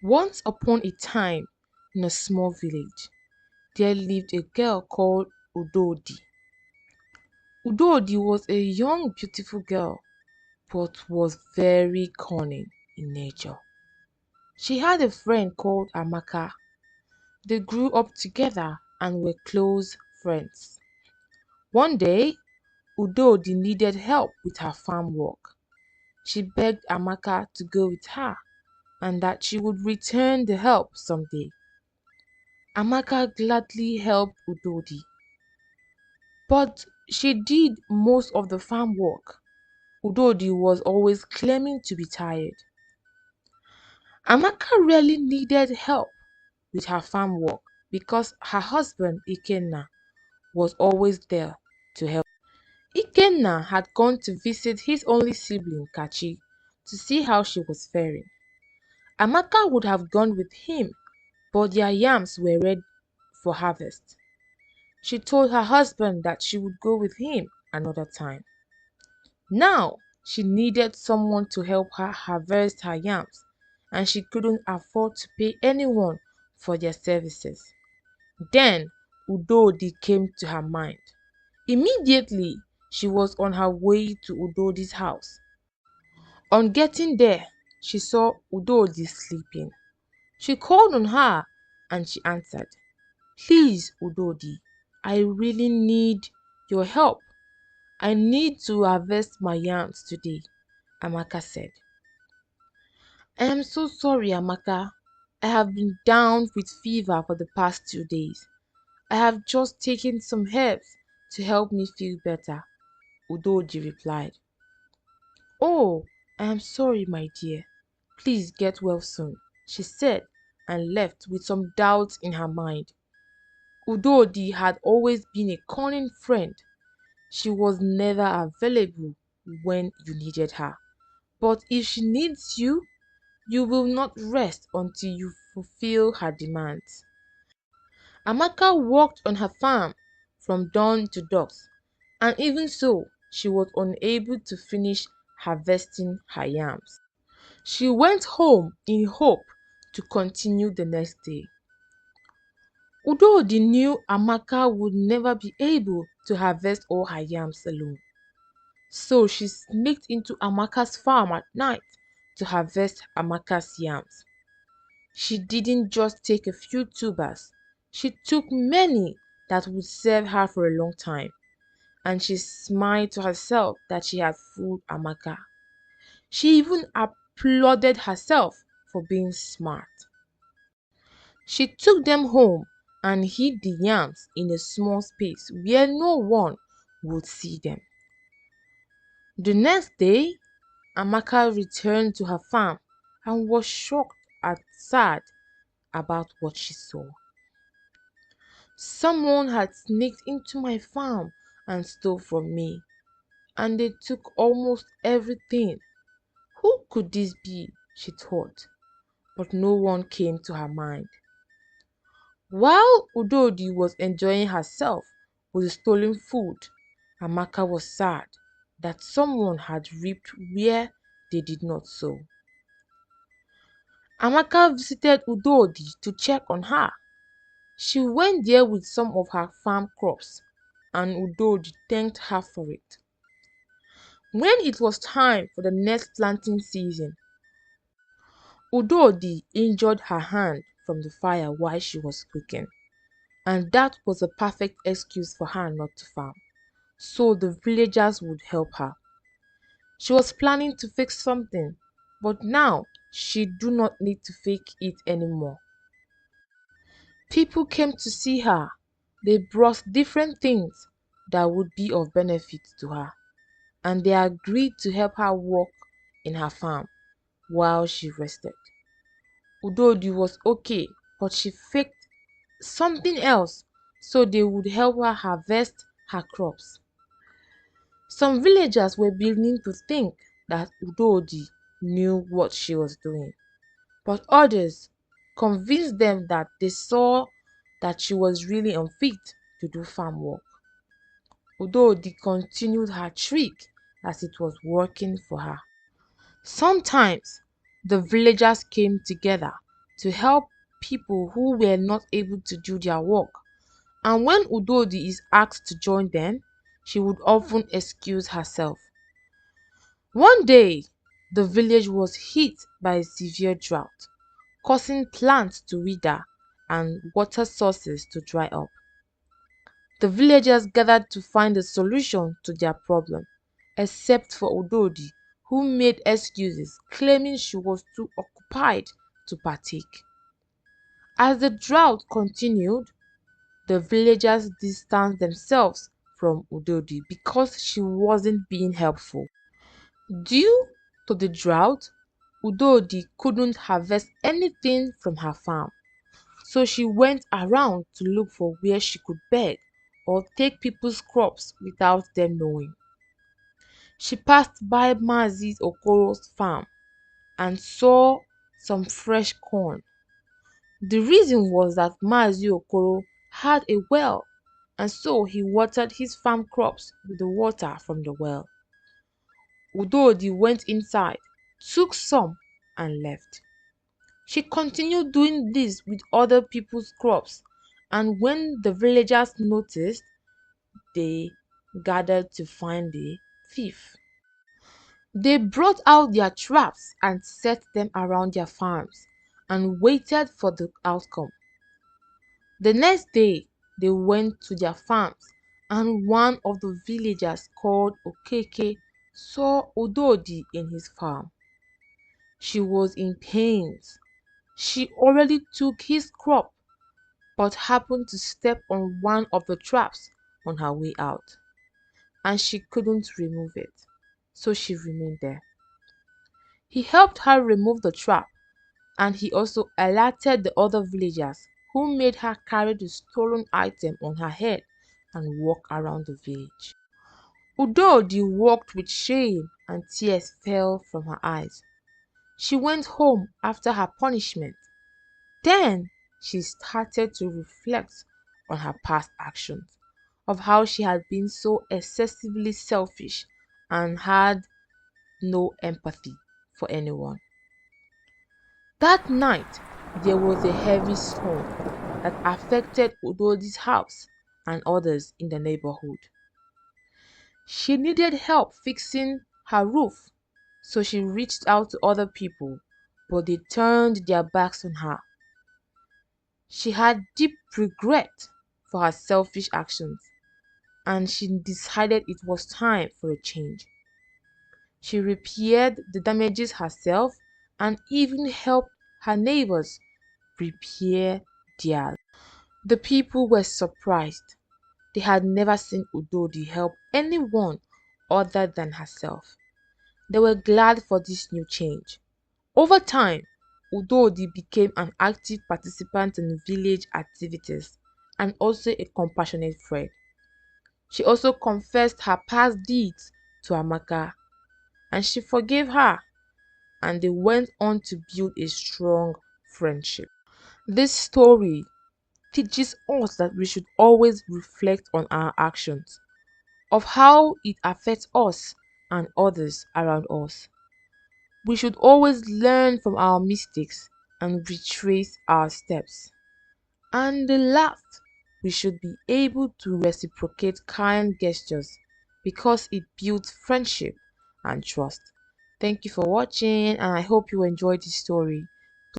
Once upon a time, in a small village, there lived a girl called Udodi. Udodi was a young, beautiful girl, but was very cunning in nature. She had a friend called Amaka. They grew up together and were close friends. One day, Udodi needed help with her farm work. She begged Amaka to go with her and that she would return the help someday. Amaka gladly helped Udodi, but she did most of the farm work. Udodi was always claiming to be tired. Amaka really needed help with her farm work because her husband Ikenna was always there to help. Ikenna had gone to visit his only sibling Kachi to see how she was faring. Amaka would have gone with him, but their yams were ready for harvest. She told her husband that she would go with him another time. Now she needed someone to help her harvest her yams, and she couldn't afford to pay anyone for their services. Then Udodi came to her mind. Immediately, she was on her way to Udodi's house. On getting there, she saw Udodi sleeping. She called on her and she answered, "Please, Udodi, I really need your help. I need to harvest my yams today," Amaka said. "I am so sorry, Amaka. I have been down with fever for the past 2 days. I have just taken some herbs to help me feel better," Udodi replied. "Oh, I am sorry, my dear. Please get well soon," she said and left with some doubts in her mind. Udodi had always been a cunning friend. She was never available when you needed her. But if she needs you, you will not rest until you fulfill her demands. Amaka worked on her farm from dawn to dusk, and even so, she was unable to finish harvesting her yams. She went home in hope to continue the next day. Udodi knew Amaka would never be able to harvest all her yams alone. So she sneaked into Amaka's farm at night to harvest Amaka's yams. She didn't just take a few tubers, she took many that would serve her for a long time, and she smiled to herself that she had fooled Amaka. She even applauded herself for being smart. She took them home and hid the yams in a small space where no one would see them. The next day, Amaka returned to her farm and was shocked and sad about what she saw. "Someone had sneaked into my farm and stole from me, and they took almost everything. Who could this be?" she thought, but no one came to her mind. While Udodi was enjoying herself with the stolen food, Amaka was sad that someone had reaped where they did not sow. Amaka visited Udodi to check on her. She went there with some of her farm crops, and Udodi thanked her for it. When it was time for the next planting season, Udodi injured her hand from the fire while she was cooking, and that was a perfect excuse for her not to farm, so the villagers would help her. She was planning to fix something, but now she do not need to fake it anymore. People came to see her. They brought different things that would be of benefit to her, and they agreed to help her work in her farm while she rested. Udodi was okay, but she faked something else so they would help her harvest her crops. Some villagers were beginning to think that Udodi knew what she was doing, but others convinced them that they saw that she was really unfit to do farm work. Udodi continued her trick as it was working for her. Sometimes the villagers came together to help people who were not able to do their work. And when Udodi is asked to join them, she would often excuse herself. One day, the village was hit by a severe drought, causing plants to wither and water sources to dry up. The villagers gathered to find a solution to their problem, except for Udodi, who made excuses, claiming she was too occupied to partake. As the drought continued, the villagers distanced themselves from Udodi because she wasn't being helpful. Due to the drought, Udodi couldn't harvest anything from her farm, so she went around to look for where she could beg or take people's crops without them knowing. She passed by Mazi Okoro's farm and saw some fresh corn. The reason was that Mazi Okoro had a well, and so he watered his farm crops with the water from the well. Udodi went inside, took some, and left. She continued doing this with other people's crops, and when the villagers noticed, they gathered to find the thief. They brought out their traps and set them around their farms and waited for the outcome. The next day, they went to their farms, and one of the villagers called Okeke saw Udodi in his farm. She was in pains. She already took his crop but happened to step on one of the traps on her way out, and she couldn't remove it, so she remained there. He helped her remove the trap, and he also alerted the other villagers, who made her carry the stolen item on her head and walk around the village. Udodi walked with shame and tears fell from her eyes. She went home after her punishment. Then she started to reflect on her past actions, of how she had been so excessively selfish and had no empathy for anyone. That night, there was a heavy storm that affected Udodi's house and others in the neighborhood. She needed help fixing her roof, so she reached out to other people, but they turned their backs on her. She had deep regret for her selfish actions, and she decided it was time for a change. She repaired the damages herself and even helped her neighbors repair theirs. The people were surprised. They had never seen Udodi help anyone other than herself. They were glad for this new change. Over time, Udodi became an active participant in village activities and also a compassionate friend. She also confessed her past deeds to Amaka, and she forgave her, and they went on to build a strong friendship. This story teaches us that we should always reflect on our actions, of how it affects us and others around us. We should always learn from our mistakes and retrace our steps. And the last, we should be able to reciprocate kind gestures because it builds friendship and trust. Thank you for watching, and I hope you enjoyed this story.